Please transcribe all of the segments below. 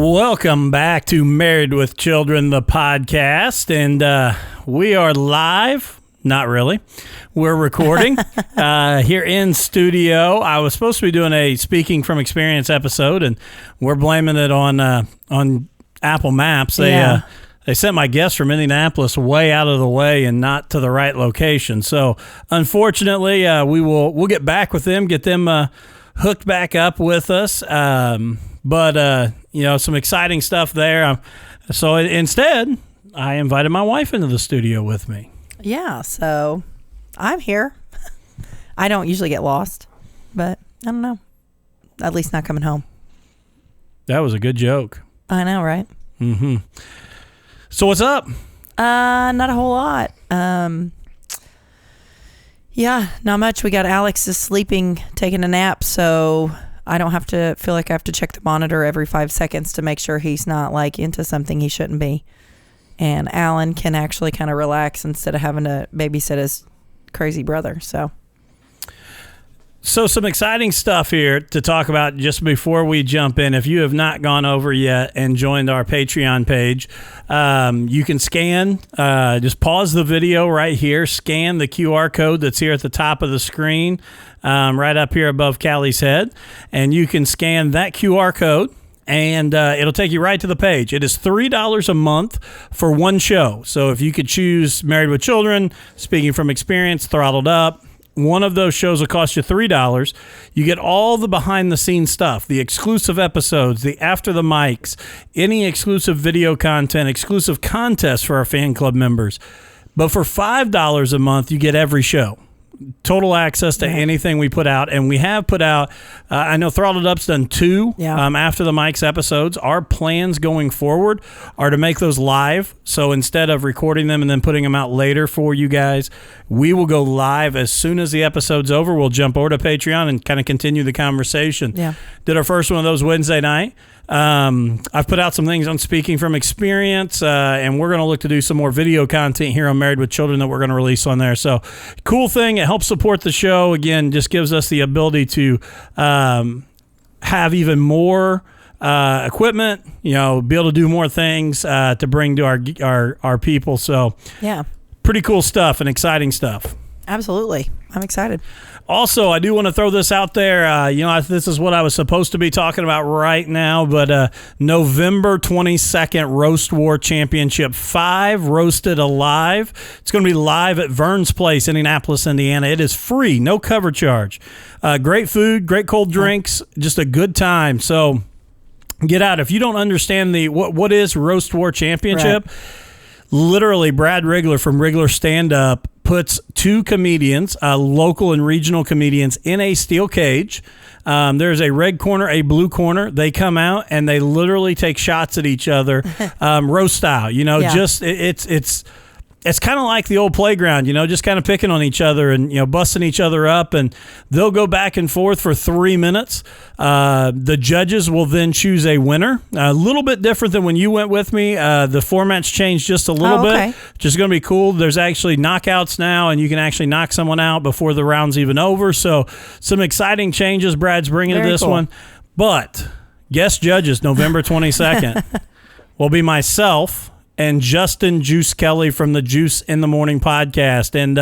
Welcome back to Married with Children, the podcast, and we are live. Not really. We're recording here in studio. I was supposed to be doing a Speaking from Experience episode, and we're blaming it on Apple Maps. They sent my guests from Indianapolis way out of the way and not to the right location. So, unfortunately, we'll get back with them, get them hooked back up with us. But some exciting stuff there. So instead, I invited my wife into the studio with me. Yeah, so I'm here. I don't usually get lost, but I don't know. At least not coming home. That was a good joke. I know, right? Mm-hmm. So what's up? Not a whole lot. Yeah, not much. We got Alex is sleeping, taking a nap, so I don't have to feel like I have to check the monitor every 5 seconds to make sure he's not like into something he shouldn't be. And Alan can actually kind of relax instead of having to babysit his crazy brother. So some exciting stuff here to talk about just before we jump in. If you have not gone over yet and joined our Patreon page, you can scan, just pause the video right here, scan the QR code that's here at the top of the screen, right up here above Callie's head, and you can scan that QR code. And it'll take you right to the page. It is $3 a month for one show. So if you could choose Married with Children, Speaking from Experience, Throttled Up, one of those shows will cost you $3. You get all the behind-the-scenes stuff, the exclusive episodes, the after the mics, any exclusive video content, exclusive contests for our fan club members. But for $5 a month, you get every show. Total access to anything we put out, and we have put out, I know Throttled Up's done 2 after the mics episodes. Our plans going forward are to make those live, so instead of recording them and then putting them out later for you guys, we will go live as soon as the episode's over. We'll jump over to Patreon and kind of continue the conversation. Did our first one of those Wednesday night. I've put out some things on Speaking from Experience, and we're going to look to do some more video content here on Married with Children that we're going to release on there. So cool thing. It helps support the show. Again, just gives us the ability to have even more equipment, be able to do more things to bring to our people. So pretty cool stuff and exciting stuff. Absolutely. I'm excited. Also, I do want to throw this out there. This is what I was supposed to be talking about right now, but November 22nd, Roast War Championship 5, Roasted Alive. It's going to be live at Vern's Place, Indianapolis, Indiana. It is free, no cover charge. Great food, great cold drinks, just a good time. So get out. If you don't understand what is Roast War Championship, literally Brad Rigler from Rigler Stand Up puts 2 comedians, local and regional comedians, in a steel cage. There's a red corner, a blue corner. They come out and they literally take shots at each other, roast style. It's kind of like the old playground, just kind of picking on each other and, busting each other up. And they'll go back and forth for 3 minutes. The judges will then choose a winner. A little bit different than when you went with me. The format's changed just a little bit, which is going to be cool. There's actually knockouts now, and you can actually knock someone out before the round's even over. So some exciting changes Brad's bringing to this one. But guest judges November 22nd will be myself and Dustin Juice Kallie from the Juice in the Morning podcast. And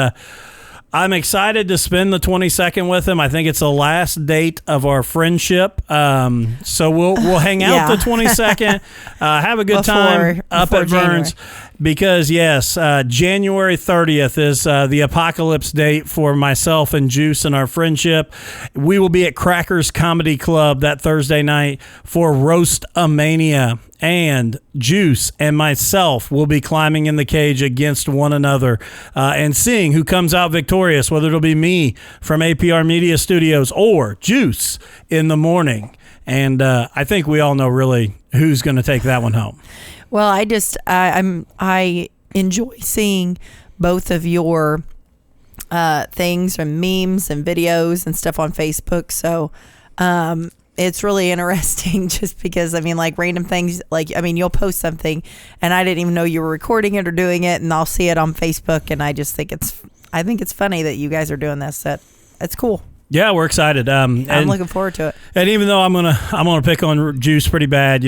I'm excited to spend the 22nd with him. I think it's the last date of our friendship. So we'll hang out the 22nd, have a good time up at Vern's. Because, yes, January 30th is the apocalypse date for myself and Juice and our friendship. We will be at Crackers Comedy Club that Thursday night for Roast-A-Mania. And Juice and myself will be climbing in the cage against one another and seeing who comes out victorious, whether it'll be me from APR Media Studios or Juice in the Morning. And I think we all know really who's going to take that one home. Well, I enjoy seeing both of your things and memes and videos and stuff on Facebook. So it's really interesting just because, like random things, you'll post something and I didn't even know you were recording it or doing it, and I'll see it on Facebook, and I just think it's funny that you guys are doing this. It's cool. Yeah, we're excited. I'm looking forward to it. And even though I'm gonna pick on Juice pretty bad,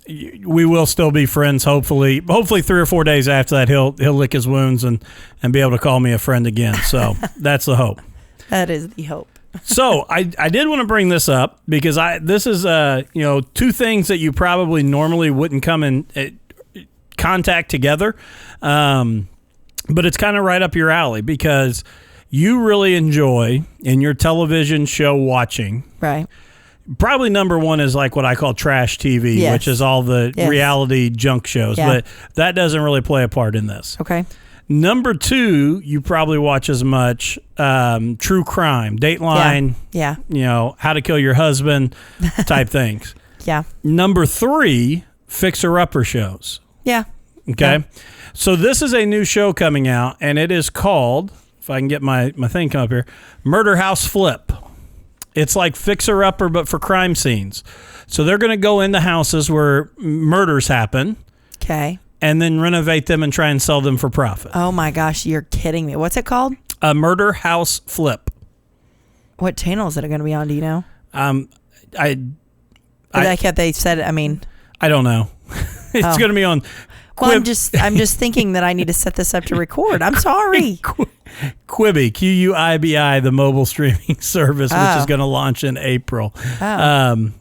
we will still be friends. Hopefully 3 or 4 days after that, he'll lick his wounds and be able to call me a friend again. So that's the hope. That is the hope. So I did want to bring this up because this is two things that you probably normally wouldn't come in contact together, but it's kind of right up your alley because you really enjoy in your television show watching. Right. Probably number one is like what I call trash TV, yes. which is all the reality junk shows, but that doesn't really play a part in this. Okay. Number two, you probably watch as much true crime, Dateline, How to Kill Your Husband type things. Yeah. Number three, fixer-upper shows. Yeah. Okay. Yeah. So this is a new show coming out, and it is called, if I can get my thing come up here, Murder House Flip. It's like fixer-upper, but for crime scenes. So they're going to go into houses where murders happen. Okay. And then renovate them and try and sell them for profit. Oh my gosh, you're kidding me. What's it called? A Murder House Flip. What channel is it going to be on, do you know? They said it, I don't know. It's going to be on Well, I'm just thinking that I need to set this up to record. I'm sorry. Quibi, Q-U-I-B-I, the mobile streaming service, which is going to launch in April. I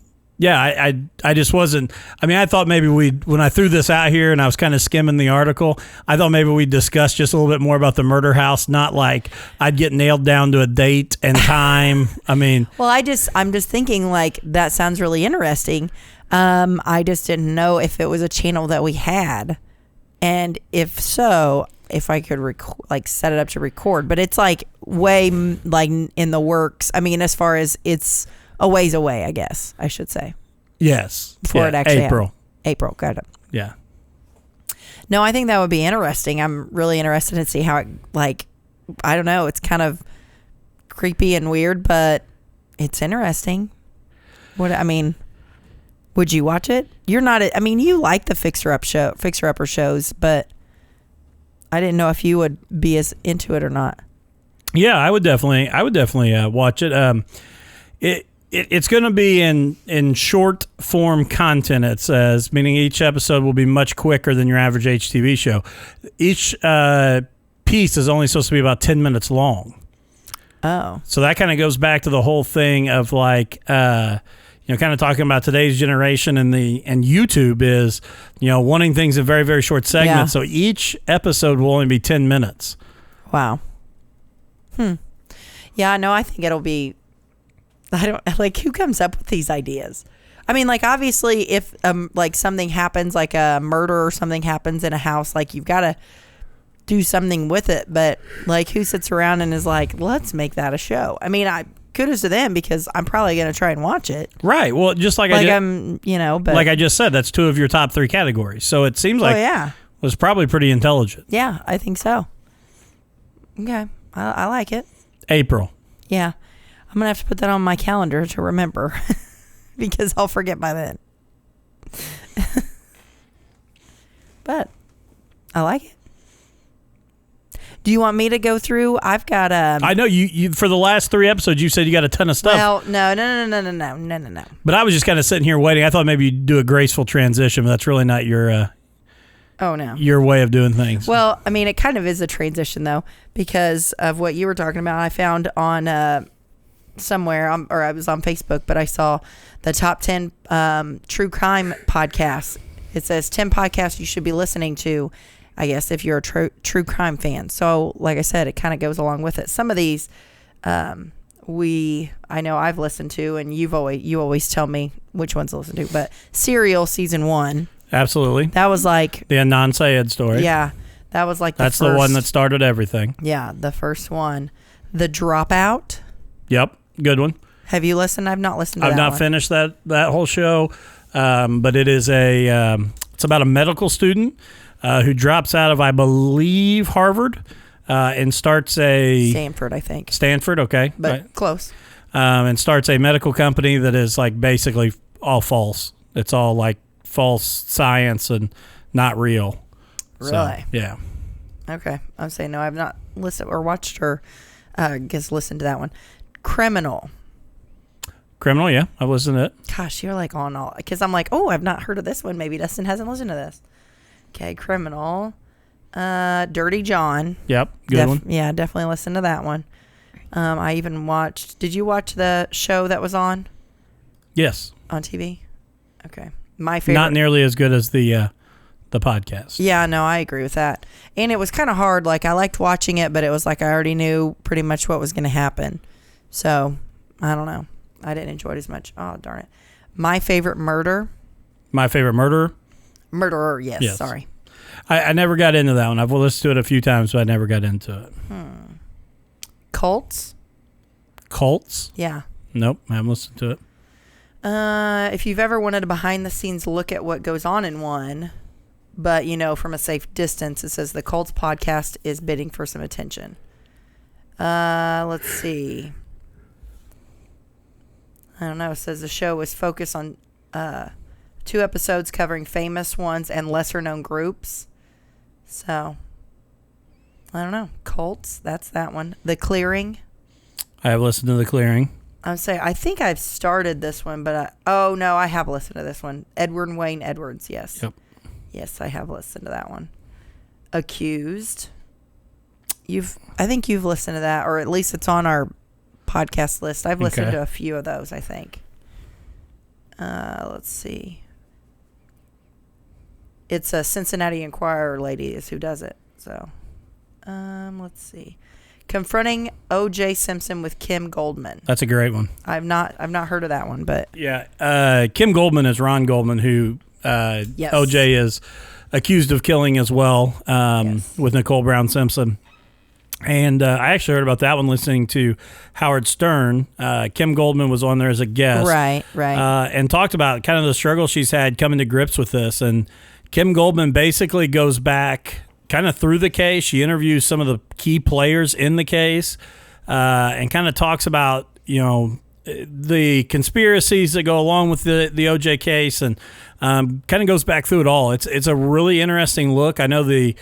just wasn't. I thought maybe when I threw this out here and I was kind of skimming the article, I thought maybe we'd discuss just a little bit more about the murder house, not like I'd get nailed down to a date and time. Well, I'm just thinking like that sounds really interesting. I just didn't know if it was a channel that we had, and if so, if I could set it up to record. But it's like way like in the works. As far as it's a ways away, I guess I should say. Yes. Before it actually April. April, got it. Yeah. No, I think that would be interesting. I'm really interested to see how it, I don't know, it's kind of creepy and weird, but it's interesting. Would you watch it? You're not, you like the fixer-upper shows, but I didn't know if you would be as into it or not. Yeah, I would definitely watch it. It's going to be in short form content, it says, meaning each episode will be much quicker than your average HTV show. Each piece is only supposed to be about 10 minutes long. Oh. So that kind of goes back to the whole thing of kind of talking about today's generation and YouTube is, wanting things in very, very short segments. Yeah. So each episode will only be 10 minutes. Wow. Yeah, no, I think it'll be, I don't who comes up with these ideas? Obviously if something happens, like a murder or something happens in a house, you've got to do something with it. But who sits around and is like, let's make that a show? Kudos to them because I'm probably going to try and watch it. Right. Well, just but like I just said, that's two of your top three categories. So it seems like it was probably pretty intelligent. Yeah, I think so. Okay. I like it. April. Yeah. I'm going to have to put that on my calendar to remember because I'll forget by then. But I like it. Do you want me to go through? I've got I know you for the last 3 episodes you said you got a ton of stuff. Well, no. But I was just kind of sitting here waiting. I thought maybe you'd do a graceful transition, but that's really not your oh no. Your way of doing things. Well, it kind of is a transition though because of what you were talking about. I found on somewhere or I was on Facebook, but I saw the top 10 true crime podcasts. It says 10 podcasts you should be listening to, I guess, if you're a true crime fan. So, like I said, it kind of goes along with it. Some of these, I know I've listened to, and you always tell me which ones to listen to. But Serial season 1, absolutely, that was like the Adnan Syed story. Yeah, that was like that's the one that started everything. Yeah, the first one, The Dropout. Yep, good one. Have you listened? I've not listened to that. I've not finished that whole show, but it is it's about a medical student who drops out of, I believe, Harvard and starts a... Stanford, I think. Stanford, okay. But right. Close. And starts a medical company that is basically all false. It's all false science and not real. Really? So, yeah. Okay. I'm saying no, I've not listened or watched or listened to that one. Criminal. Criminal, yeah, I've listened to it. Gosh, you're like on all, because I'm like, oh, I've not heard of this one. Maybe Dustin hasn't listened to this. Okay, Criminal. Dirty John. Yep, good one. Yeah, definitely listened to that one. I even watched. Did you watch the show that was on? Yes. On TV. Okay, my favorite. Not nearly as good as the podcast. Yeah, no, I agree with that. And it was kind of hard. Like I liked watching it, but it was like I already knew pretty much what was going to happen. So I don't know. I didn't enjoy it as much. Oh, darn it. My Favorite Murder. My Favorite Murderer? Murderer, yes. Sorry. I never got into that one. I've listened to it a few times, but I never got into it. Cults? Cults? Yeah. Nope, I haven't listened to it. If you've ever wanted a behind-the-scenes look at what goes on in one, but, from a safe distance, it says the Cults podcast is bidding for some attention. Let's see. I don't know. It says the show is focused on 2 episodes covering famous ones and lesser-known groups. So, I don't know. Cults, that's that one. The Clearing. I have listened to The Clearing. I think I've started this one, but no, I have listened to this one. Edward Wayne Edwards, yes. Yep. Yes, I have listened to that one. Accused. I think you've listened to that, or at least it's on our podcast list. I've listened to a few of those, I think. Let's see. It's a Cincinnati Enquirer lady is who does it. So, let's see. Confronting O.J. Simpson with Kim Goldman. That's a great one. I've not heard of that one, but yeah. Kim Goldman is Ron Goldman, who yes. O.J. is accused of killing as well, with Nicole Brown Simpson. And I actually heard about that one listening to Howard Stern. Kim Goldman was on there as a guest. Right. And talked about kind of the struggle she's had coming to grips with this. And Kim Goldman basically goes back kind of through the case. She interviews some of the key players in the case and kind of talks about, the conspiracies that go along with the OJ case, and kind of goes back through it all. It's a really interesting look. I know the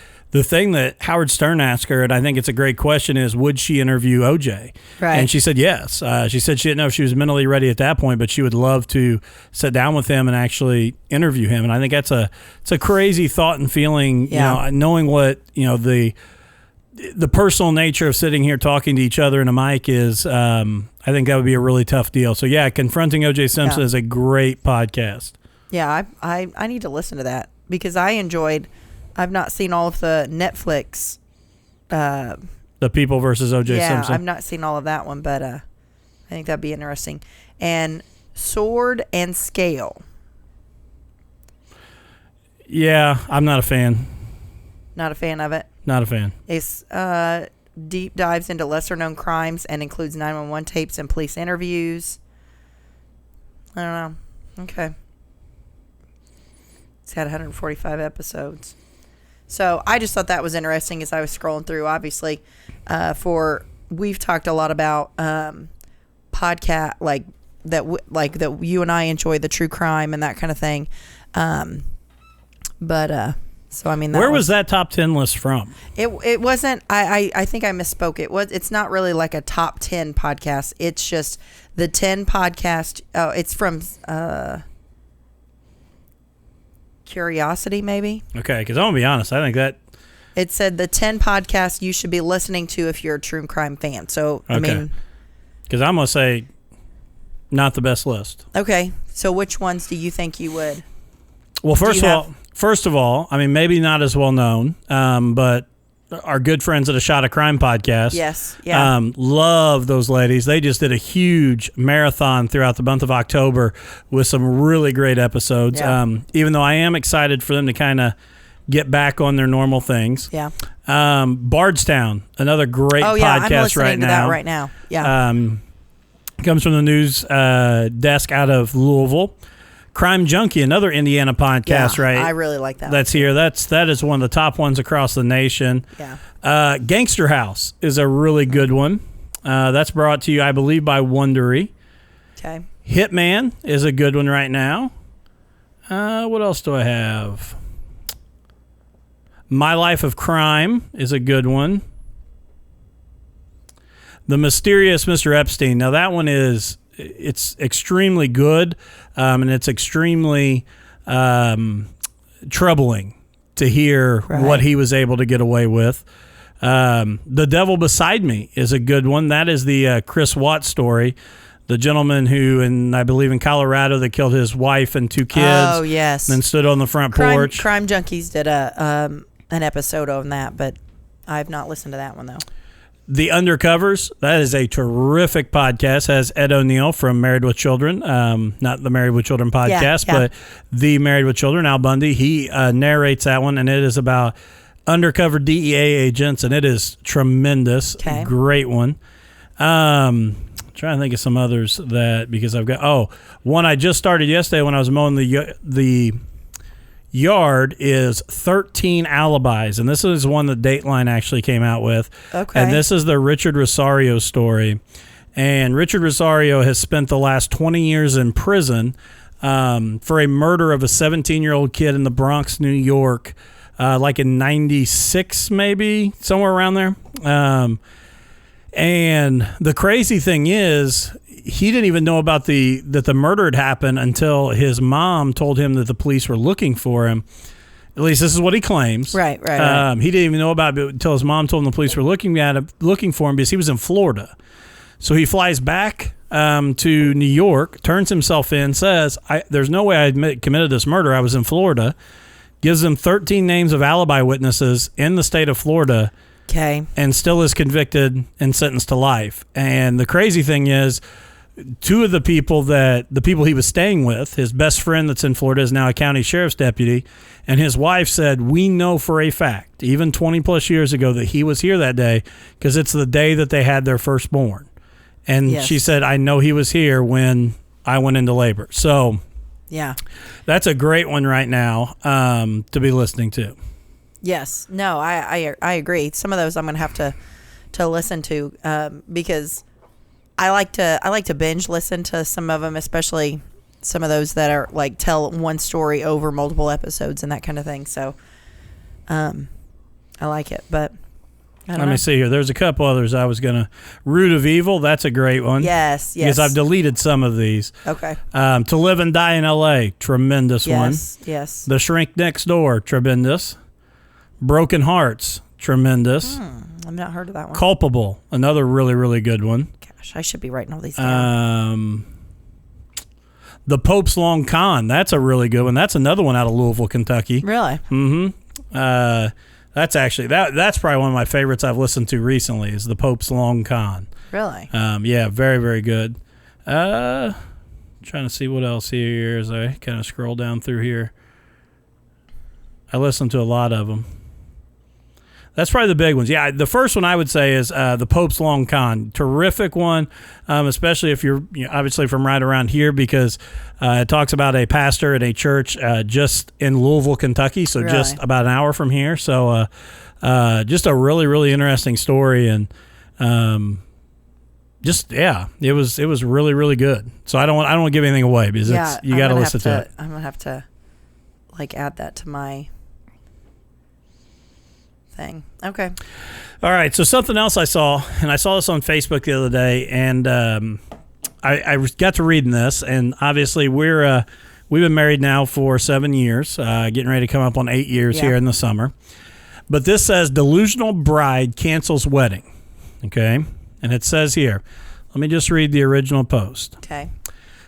thing that Howard Stern asked her, and I think it's a great question, is would she interview OJ? Right. And she said yes. She said she didn't know if she was mentally ready at that point, but she would love to sit down with him and actually interview him. And I think it's a crazy thought and feeling, knowing what, the personal nature of sitting here talking to each other in a mic is, I think that would be a really tough deal. So yeah, Confronting O.J. Simpson is a great podcast. Yeah, I need to listen to that because I've not seen all of the Netflix. The People versus O.J. Simpson. Yeah, I've not seen all of that one, but I think that'd be interesting. And Sword and Scale. Yeah, I'm not a fan. Not a fan of it? Not a fan. It's deep dives into lesser-known crimes and includes 911 tapes and police interviews. I don't know. Okay. It's had 145 episodes. So I just thought that was interesting as I was scrolling through. Obviously, we've talked a lot about podcast that you and I enjoy the true crime and that kind of thing. So I mean, where was that top 10 list from? It wasn't. I think I misspoke. It's not really like a top 10 podcast. It's just the 10 podcast. Oh, it's from Curiosity, maybe. Okay, because I'm gonna be honest. I think that it said the 10 podcasts you should be listening to if you're a true crime fan. So I mean, because I'm gonna say not the best list. Okay, so which ones do you think you would? Well, first of all, I mean, maybe not as well known, but our good friends at A Shot of Crime podcast. Yes. Yeah. Love those ladies. They just did a huge marathon throughout the month of October with some really great episodes. Yeah. Even though I am excited for them to kind of get back on their normal things. Yeah. Bardstown, another great podcast I'm listening right to now. that right now. Yeah. Comes from the news desk out of Louisville. Crime Junkie, another Indiana podcast, right? I really like that. That's here. That is one of the top ones across the nation. Yeah. Gangster House is a really good one. That's brought to you, I believe, by Wondery. Okay. Hitman is a good one right now. What else do I have? My Life of Crime is a good one. The Mysterious Mr. Epstein. Now that one it's extremely good, and it's extremely troubling to hear what he was able to get away with. The Devil Beside Me is a good one. That is the Chris Watts story. The gentleman who, I believe in Colorado, that killed his wife and 2 kids. Oh, yes. And then stood on the front porch. Crime Junkies did an episode on that, but I've not listened to that one, though. The Undercovers, that is a terrific podcast. Has Ed O'Neill from Married with Children, not the Married with Children podcast, but the Married with Children, Al Bundy. He narrates that one, and it is about undercover DEA agents, and it is tremendous. Okay. Great one. Trying to think of some others because I've got one I just started yesterday when I was mowing the yard is 13 Alibis, and this is one that Dateline actually came out with. Okay. And this is the Richard Rosario story. And Richard Rosario has spent the last 20 years in prison for a murder of a 17-year-old kid in the Bronx, New York, like in 96 maybe, somewhere around there. And the crazy thing is, he didn't even know about that the murder had happened until his mom told him that the police were looking for him. At least this is what he claims. Right. He didn't even know about it until his mom told him the police were looking for him because he was in Florida. So he flies back to New York, turns himself in, says, there's no way I committed this murder. I was in Florida. Gives them 13 names of alibi witnesses in the state of Florida. Okay. And still is convicted and sentenced to life. And the crazy thing is, 2 of the people he was staying with, his best friend that's in Florida is now a county sheriff's deputy, and his wife said, we know for a fact, even 20 plus years ago, that he was here that day because it's the day that they had their firstborn. And she said, I know he was here when I went into labor. So yeah, that's a great one right now to be listening to. Yes. No, I agree. Some of those I'm going to have to listen to because I like to binge listen to some of them, especially some of those that are like tell one story over multiple episodes and that kind of thing. So I like it, but Let me see here. There's a couple others I was going to. Root of Evil, that's a great one. Yes. Because I've deleted some of these. Okay. To Live and Die in L.A., tremendous one. Yes. The Shrink Next Door, tremendous. Broken Hearts, tremendous. I've not heard of that one. Culpable, another really, really good one. Gosh, I should be writing all these down. The Pope's Long Con, that's a really good one. That's another one out of Louisville, Kentucky. Really? Mm-hmm. That's actually, that's probably one of my favorites I've listened to recently is The Pope's Long Con. Really? Yeah, very, very good. Trying to see what else here as I kind of scroll down through here. I listen to a lot of them. That's probably the big ones. Yeah, the first one I would say is The Pope's Long Con. Terrific one, especially if you're obviously from right around here because it talks about a pastor at a church just in Louisville, Kentucky, so really? Just about an hour from here. So just a really, really interesting story and it was really, really good. So I don't want to give anything away because you got to listen to it. I'm going to have to add that to my thing. Okay. All right. So something else I saw, and I saw this on Facebook the other day, and I got to reading this, and obviously we've been married now for 7 years, getting ready to come up on 8 years here in the summer. But this says delusional bride cancels wedding. Okay. And it says here, let me just read the original post. Okay.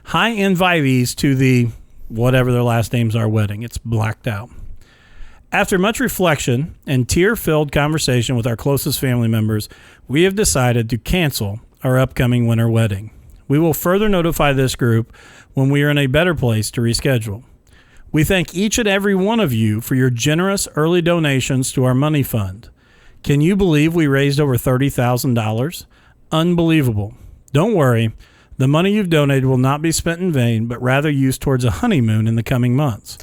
Hi invitees to the whatever their last names are wedding. It's blacked out. After much reflection and tear-filled conversation with our closest family members, we have decided to cancel our upcoming winter wedding. We will further notify this group when we are in a better place to reschedule. We thank each and every one of you for your generous early donations to our money fund. Can you believe we raised over $30,000? Unbelievable. Don't worry. The money you've donated will not be spent in vain, but rather used towards a honeymoon in the coming months.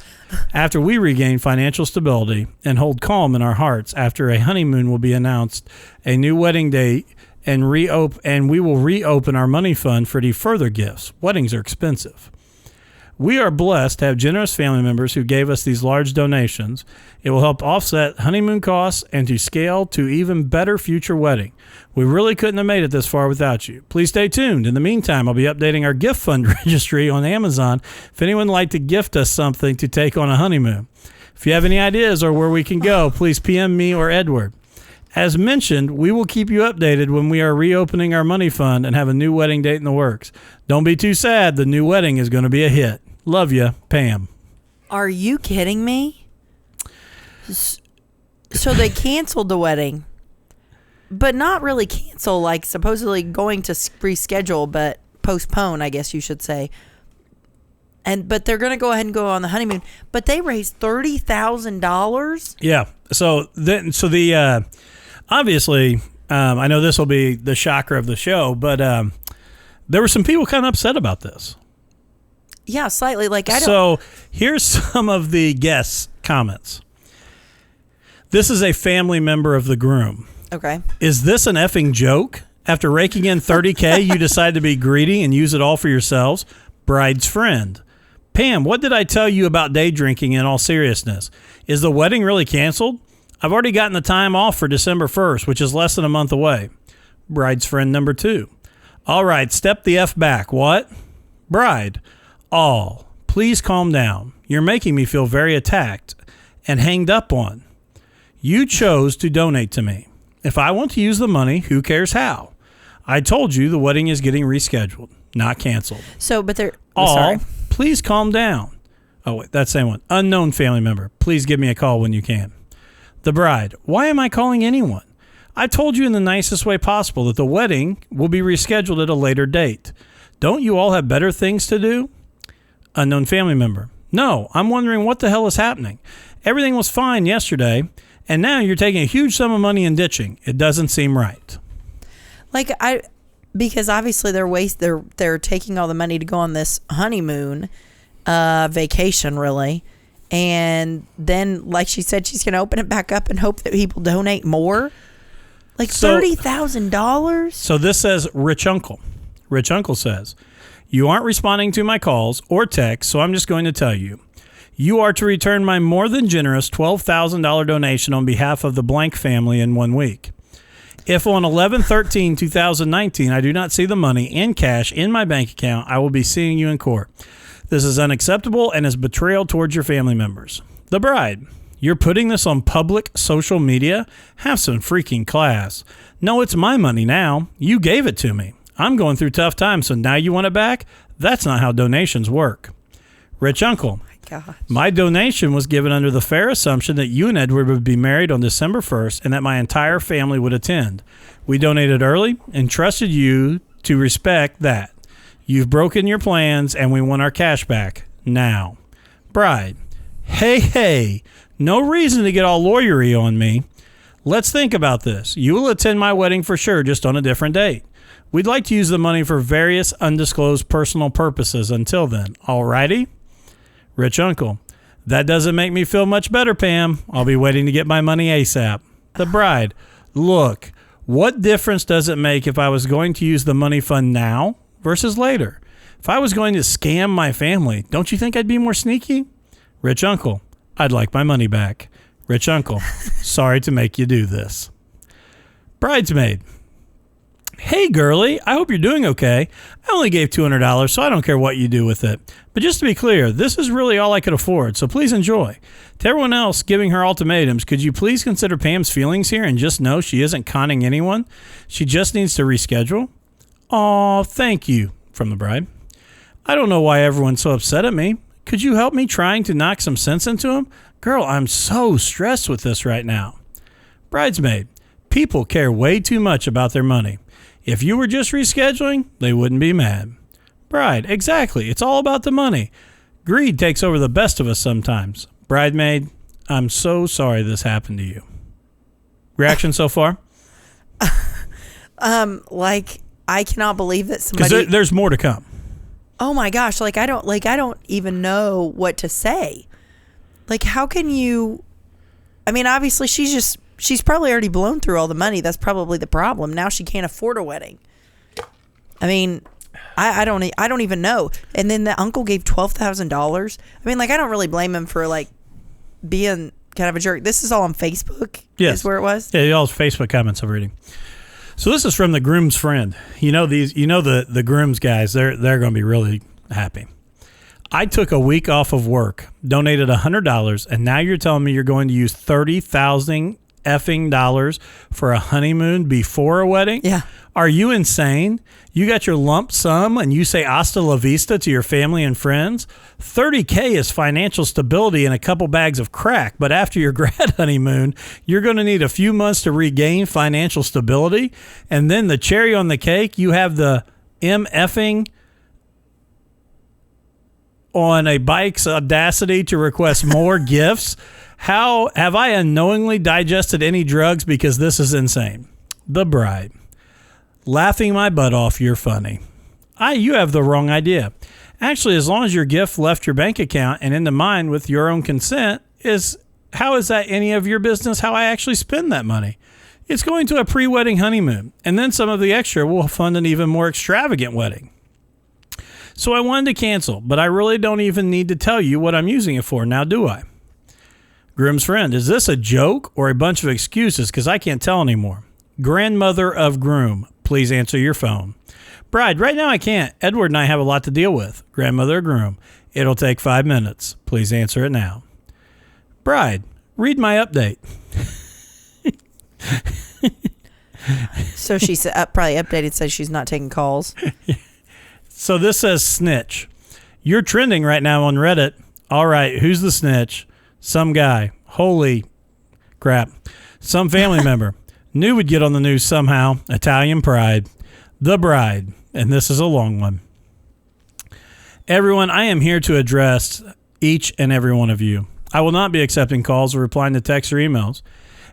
After we regain financial stability and hold calm in our hearts after a honeymoon will be announced, a new wedding date, and we will reopen our money fund for any further gifts. Weddings are expensive. We are blessed to have generous family members who gave us these large donations. It will help offset honeymoon costs and to scale to even better future wedding. We really couldn't have made it this far without you. Please stay tuned. In the meantime, I'll be updating our gift fund registry on Amazon if anyone would like to gift us something to take on a honeymoon. If you have any ideas or where we can go, please PM me or Edward. As mentioned, we will keep you updated when we are reopening our money fund and have a new wedding date in the works. Don't be too sad. The new wedding is going to be a hit. Love you, Pam. Are you kidding me? So they canceled the wedding, but not really cancel, like supposedly going to reschedule, but postpone, I guess you should say. But they're going to go ahead and go on the honeymoon. But they raised $30,000. Yeah. So the obviously, I know this will be the shocker of the show, but there were some people kind of upset about this. Yeah, slightly. So here's some of the guests' comments. This is a family member of the groom. Okay. Is this an effing joke? After raking in $30K, you decide to be greedy and use it all for yourselves? Bride's friend. Pam, what did I tell you about day drinking in all seriousness? Is the wedding really canceled? I've already gotten the time off for December 1st, which is less than a month away. Bride's friend number 2. All right, step the F back. What? Bride. Please calm down. You're making me feel very attacked and hanged up on. You chose to donate to me. If I want to use the money, who cares how? I told you the wedding is getting rescheduled, not canceled. So, but they're... Sorry. Please calm down. Oh, wait, that same one. Unknown family member. Please give me a call when you can. The bride. Why am I calling anyone? I told you in the nicest way possible that the wedding will be rescheduled at a later date. Don't you all have better things to do? Unknown family member. No, I'm wondering what the hell is happening. Everything was fine yesterday, and now you're taking a huge sum of money and ditching. It doesn't seem right. Because obviously they're taking all the money to go on this honeymoon vacation, really. And then, like she said, she's going to open it back up and hope that people donate more. $30,000? So this says Rich Uncle. Rich Uncle says, you aren't responding to my calls or texts, so I'm just going to tell you. You are to return my more than generous $12,000 donation on behalf of the blank family in 1 week. If on 11/13/2019 I do not see the money in cash in my bank account, I will be seeing you in court. This is unacceptable and is betrayal towards your family members. The bride. You're putting this on public social media? Have some freaking class. No, it's my money now. You gave it to me. I'm going through tough times, so now you want it back? That's not how donations work. Rich Uncle. Gosh. My donation was given under the fair assumption that you and Edward would be married on December 1st and that my entire family would attend. We donated early and trusted you to respect that. You've broken your plans and we want our cash back now. Bride. Hey, no reason to get all lawyery on me. Let's think about this. You will attend my wedding for sure, just on a different date. We'd like to use the money for various undisclosed personal purposes until then. Alrighty? Rich Uncle. That doesn't make me feel much better, Pam. I'll be waiting to get my money ASAP. The bride. Look, what difference does it make if I was going to use the money fund now versus later? If I was going to scam my family, don't you think I'd be more sneaky? Rich Uncle. I'd like my money back. Rich Uncle. Sorry to make you do this. Bridesmaid. Hey, girlie, I hope you're doing okay. I only gave $200, so I don't care what you do with it. But just to be clear, this is really all I could afford, so please enjoy. To everyone else giving her ultimatums, could you please consider Pam's feelings here and just know she isn't conning anyone? She just needs to reschedule. Aw, thank you, from the bride. I don't know why everyone's so upset at me. Could you help me trying to knock some sense into him? Girl, I'm so stressed with this right now. Bridesmaid. People care way too much about their money. If you were just rescheduling, they wouldn't be mad. Bride, exactly. It's all about the money. Greed takes over the best of us sometimes. Bridemaid, I'm so sorry this happened to you. Reaction so far? I cannot believe that somebody... Because there's more to come. Oh my gosh, I don't even know what to say. How can you... I mean, obviously she's probably already blown through all the money. That's probably the problem. Now she can't afford a wedding. I mean, I don't even know. And then the uncle gave $12,000. I mean, like, I don't really blame him for like being kind of a jerk. This is all on Facebook. Yes, is where it was. Yeah, all Facebook comments I'm reading. So this is from the groom's friend. The groom's guys. They're going to be really happy. I took a week off of work, donated $100, and now you're telling me you're going to use $30,000 effing dollars for a honeymoon before a wedding? Yeah. Are you insane? You got your lump sum and you say hasta la vista to your family and friends? $30K is financial stability and a couple bags of crack, but after your grad honeymoon, you're going to need a few months to regain financial stability, and then the cherry on the cake, you have the MFing on a bike's audacity to request more gifts. How have I unknowingly digested any drugs? Because this is insane. The bride. Laughing my butt off, you're funny. You have the wrong idea. Actually, as long as your gift left your bank account and into mine with your own consent, how is that any of your business how I actually spend that money? It's going to a pre-wedding honeymoon, and then some of the extra will fund an even more extravagant wedding. So I wanted to cancel, but I really don't even need to tell you what I'm using it for, now do I? Groom's friend, is this a joke or a bunch of excuses? Because I can't tell anymore. Grandmother of groom, please answer your phone. Bride, right now I can't. Edward and I have a lot to deal with. Grandmother of groom, it'll take 5 minutes. Please answer it now. Bride, read my update. So she's probably updated, says she's not taking calls. So this says snitch. You're trending right now on Reddit. All right, who's the snitch? Some guy. Holy crap. Some family member. Knew would get on the news somehow. Italian pride. The bride. And this is a long one. Everyone, I am here to address each and every one of you. I will not be accepting calls or replying to texts or emails.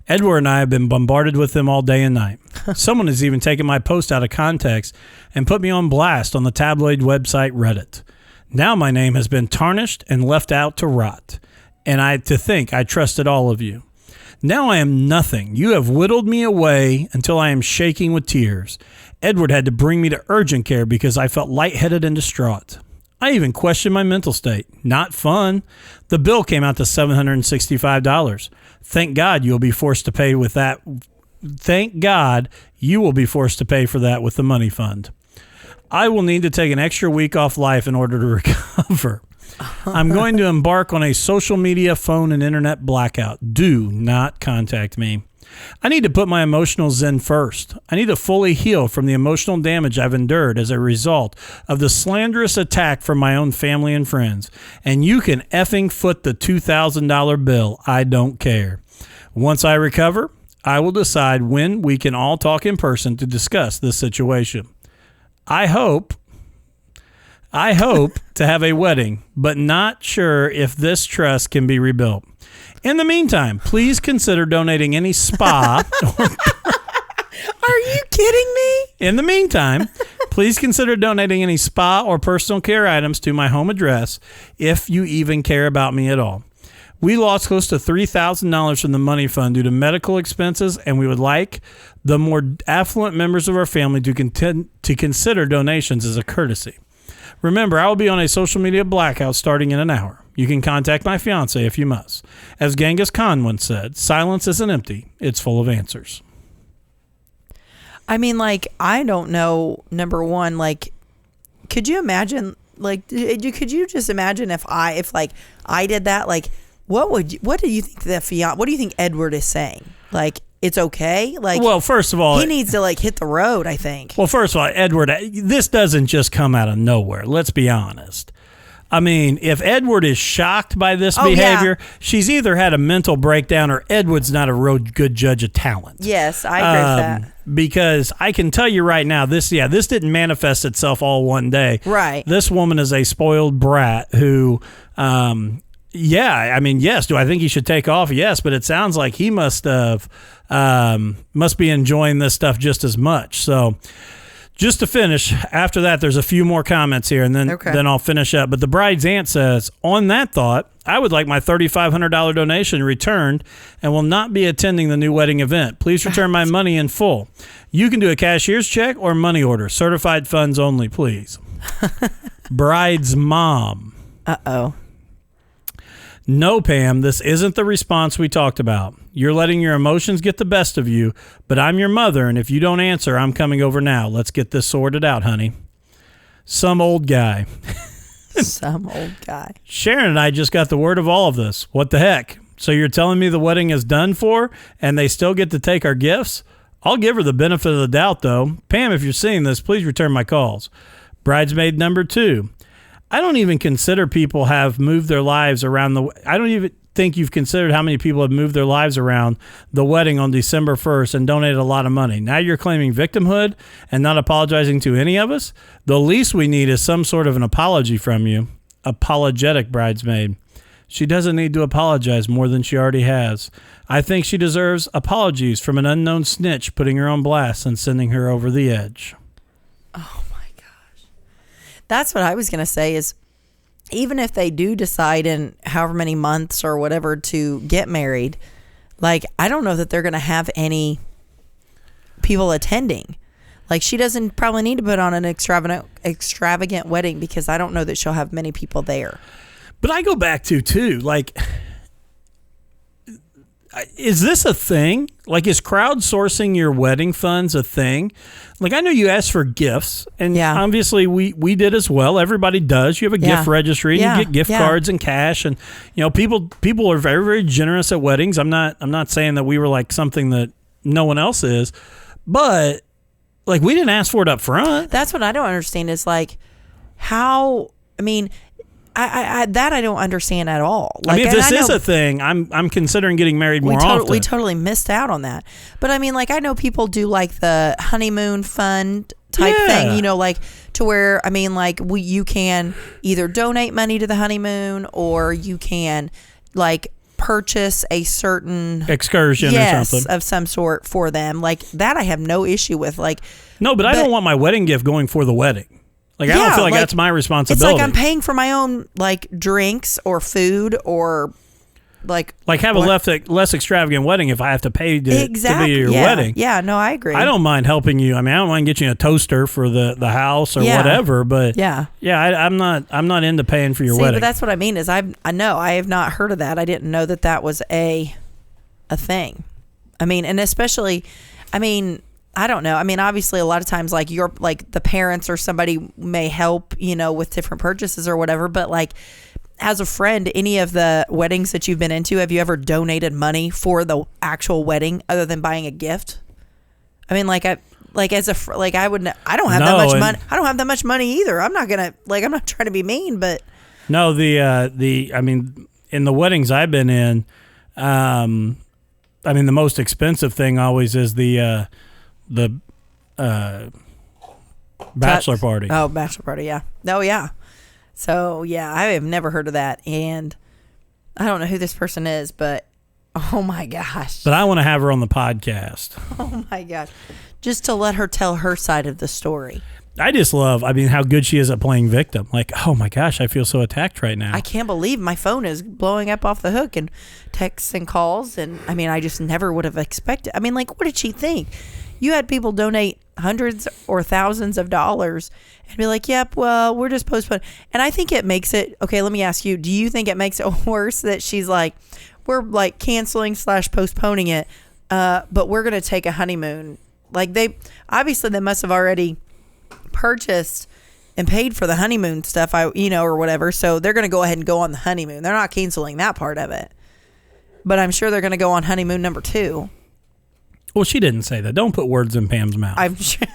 Edward and I have been bombarded with them all day and night. Someone has even taken my post out of context and put me on blast on the tabloid website Reddit. Now my name has been tarnished and left out to rot. And to think I trusted all of you. Now I am nothing. You have whittled me away until I am shaking with tears. Edward had to bring me to urgent care because I felt lightheaded and distraught. I even questioned my mental state. Not fun. The bill came out to $765. Thank God you'll be forced to pay with that. Thank God you will be forced to pay for that with the money fund. I will need to take an extra week off life in order to recover. I'm going to embark on a social media, phone, and internet blackout. Do not contact me. I need to put my emotional zen first. I need to fully heal from the emotional damage I've endured as a result of the slanderous attack from my own family and friends. And you can effing foot the $2,000 bill. I don't care. Once I recover, I will decide when we can all talk in person to discuss this situation. I hope to have a wedding, but not sure if this trust can be rebuilt. In the meantime, please consider donating any spa. Are you kidding me? In the meantime, please consider donating any spa or personal care items to my home address if you even care about me at all. We lost close to $3,000 from the money fund due to medical expenses, and we would like the more affluent members of our family to consider donations as a courtesy. Remember, I will be on a social media blackout starting in an hour. You can contact my fiance if you must. As Genghis Khan once said, silence isn't empty, it's full of answers. I mean, like, I don't know, number one, like, could you imagine, like, could you just imagine if I did that, like, what do you think what do you think Edward is saying? Like, it's okay? Like, well, first of all, he needs to, like, hit the road, I think. Well, first of all, Edward, this doesn't just come out of nowhere. Let's be honest. I mean, if Edward is shocked by this behavior, she's either had a mental breakdown or Edward's not a real good judge of talent. Yes, I agree with that. Because I can tell you right now, this didn't manifest itself all one day. Right. This woman is a spoiled brat who, yes. Do I think he should take off? Yes, but it sounds like he must be enjoying this stuff just as much. So, just to finish, after that, there's a few more comments here, and then I'll finish up. But the bride's aunt says, on that thought, I would like my $3,500 donation returned and will not be attending the new wedding event. Please return my money in full. You can do a cashier's check or money order. Certified funds only, please. Bride's mom. Uh-oh. No, Pam, this isn't the response we talked about. You're letting your emotions get the best of you, but I'm your mother, and if you don't answer, I'm coming over now. Let's get this sorted out, honey. Some old guy. Some old guy. Sharon and I just got the word of all of this. What the heck? So you're telling me the wedding is done for and they still get to take our gifts? I'll give her the benefit of the doubt, though. Pam, if you're seeing this, please return my calls. Bridesmaid number 2. I don't even consider people have moved their lives around I don't even think you've considered how many people have moved their lives around the wedding on December 1st and donated a lot of money. Now you're claiming victimhood and not apologizing to any of us? The least we need is some sort of an apology from you. Apologetic bridesmaid. She doesn't need to apologize more than she already has. I think she deserves apologies from an unknown snitch putting her on blast and sending her over the edge. Oh my gosh. That's what I was going to say is, even if they do decide in however many months or whatever to get married, like, I don't know that they're going to have any people attending. Like, she doesn't probably need to put on an extravagant wedding because I don't know that she'll have many people there. But I go back to, too, like, is this a thing? Like, is crowdsourcing your wedding funds a thing? Like, I know you asked for gifts, and obviously we did as well. Everybody does. You have a gift registry, and you get gift cards and cash, and people are very, very generous at weddings. I'm not saying that we were like something that no one else is, but like, we didn't ask for it up front. That's what I don't understand is like how. I mean, I don't understand at all. Like, I mean, if this is a thing, I'm considering getting married more often. We totally missed out on that. But I mean, like, I know people do like the honeymoon fund type thing, like to where, I mean, like you can either donate money to the honeymoon or you can like purchase a certain excursion or something of some sort for them. Like that I have no issue with. Like, no, but I don't want my wedding gift going for the wedding. Like, I don't feel like that's my responsibility. It's like I'm paying for my own, like, drinks or food or, like have a less extravagant wedding if I have to pay to be your wedding. Yeah, no, I agree. I don't mind helping you. I mean, I don't mind getting you a toaster for the house or whatever, but I'm not into paying for your wedding. But that's what I mean is I know I have not heard of that. I didn't know that was a thing. I mean, and especially, I mean, I don't know. I mean, obviously, a lot of times, like the parents or somebody may help, with different purchases or whatever. But like, as a friend, any of the weddings that you've been into, have you ever donated money for the actual wedding other than buying a gift? I mean, I don't have that much money. I don't have that much money either. I'm not gonna I'm not trying to be mean, but no, I mean, in the weddings I've been in, I mean, the most expensive thing always is the bachelor party. Oh, bachelor party, yeah. Oh, yeah. So, yeah, I have never heard of that. And I don't know who this person is, but oh, my gosh. But I want to have her on the podcast. Oh, my gosh. Just to let her tell her side of the story. I just love, how good she is at playing victim. Like, oh, my gosh, I feel so attacked right now. I can't believe my phone is blowing up off the hook and texts and calls. And, I mean, I just never would have expected. I mean, like, what did she think? You had people donate hundreds or thousands of dollars and be like, yep, well, we're just postponing. And I think it makes it, okay, let me ask you, do you think it makes it worse that she's like, we're like canceling / postponing it, but we're going to take a honeymoon? Like they must have already purchased and paid for the honeymoon stuff, or whatever. So they're going to go ahead and go on the honeymoon. They're not canceling that part of it. But I'm sure they're going to go on honeymoon number 2. Well, she didn't say that. Don't put words in Pam's mouth. I'm sure.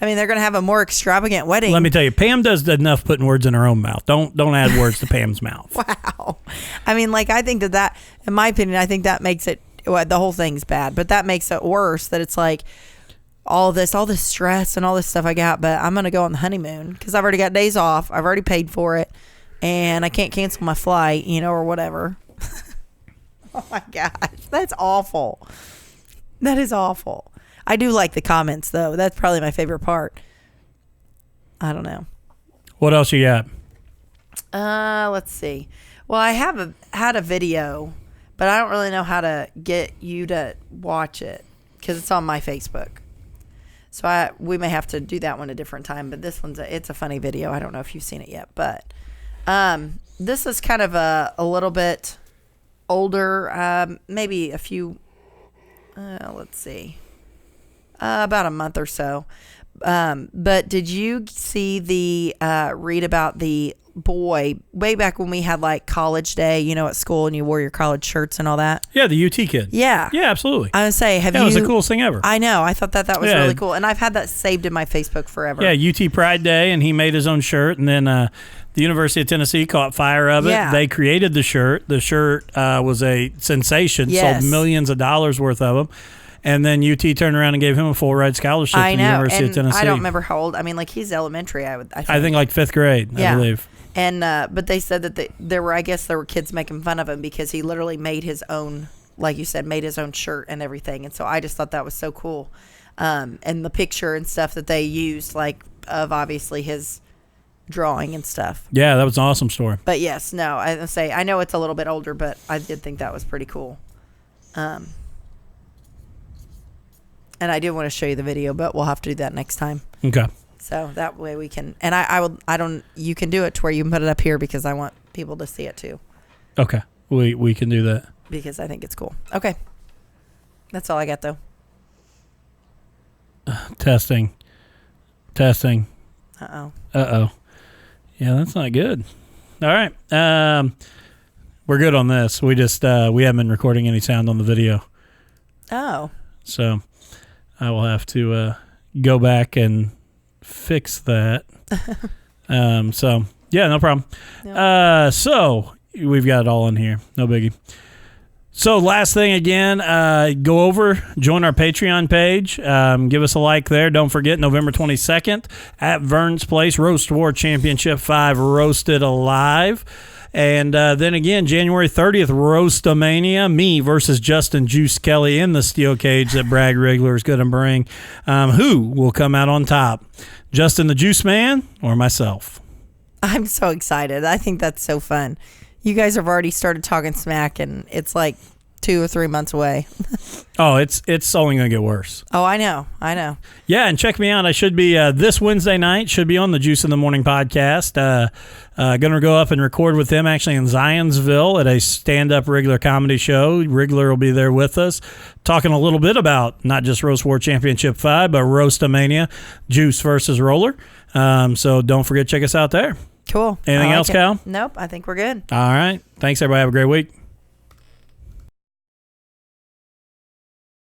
I mean, they're going to have a more extravagant wedding. Let me tell you, Pam does enough putting words in her own mouth. Don't add words to Pam's mouth. Wow. I mean, like, I think that, in my opinion, I think that makes it, the whole thing's bad, but that makes it worse that it's like all this stress and all this stuff I got, but I'm going to go on the honeymoon because I've already got days off. I've already paid for it and I can't cancel my flight, or whatever. Oh my gosh. That's awful. That is awful. I do like the comments, though. That's probably my favorite part. I don't know. What else you got? Let's see. Well, I had a video, but I don't really know how to get you to watch it because it's on my Facebook. So we may have to do that one a different time. But this it's a funny video. I don't know if you've seen it yet, but this is kind of a little bit older, maybe a few. Let's see, about a month or so. But did you see read about the boy way back when we had like college day, at school, and you wore your college shirts and all that? Yeah, the UT kid. Yeah. Yeah, absolutely. I would say, That was the coolest thing ever. I know. I thought that was really cool. And I've had that saved in my Facebook forever. Yeah, UT Pride Day, and he made his own shirt, and then the University of Tennessee caught fire of it. Yeah. They created the shirt. The shirt was a sensation, Yes. sold millions of dollars worth of them. And then UT turned around and gave him a full ride scholarship to the University of Tennessee. I don't remember how old. I mean, like he's elementary. I think like 5th grade, I believe. And but they said that there were kids making fun of him because he literally made his own, like you said, made his own shirt and everything. And so I just thought that was so cool. And the picture and stuff that they used, like of obviously his drawing and stuff. Yeah, that was an awesome story. But yes, no, I know it's a little bit older, but I did think that was pretty cool. And I do want to show you the video, but we'll have to do that next time. Okay. So that way we can, and you can do it to where you can put it up here because I want people to see it too. Okay. We can do that. Because I think it's cool. Okay. That's all I got though. Testing. Uh-oh. Yeah, that's not good. All right. We're good on this. We just, we haven't been recording any sound on the video. Oh. So I will have to go back and fix that. So yeah, no problem. Yep. So we've got it all in here. No biggie. So last thing again, go over, join our Patreon page. Give us a like there. Don't forget, November 22nd at Vern's Place, Roast War Championship 5, Roasted Alive. And then again, January 30th, Roastamania, me versus Dustin Juice Kallie in the steel cage that Bragg Wrigler is going to bring. Who will come out on top? Justin the Juice Man or myself? I'm so excited. I think that's so fun. You guys have already started talking smack, and it's like 2 or 3 months away. Oh, it's only going to get worse. Oh, I know. Yeah, and check me out. I should be this Wednesday night, should be on the Juice in the Morning podcast. Going to go up and record with them actually in Zionsville at a stand-up Wrigler comedy show. Wrigler will be there with us, talking a little bit about not just Roast War Championship 5, but Roastamania, Juice versus Roller. So don't forget to check us out there. Cool. Anything else, Cal? Nope, I think we're good. All right. Thanks, everybody. Have a great week.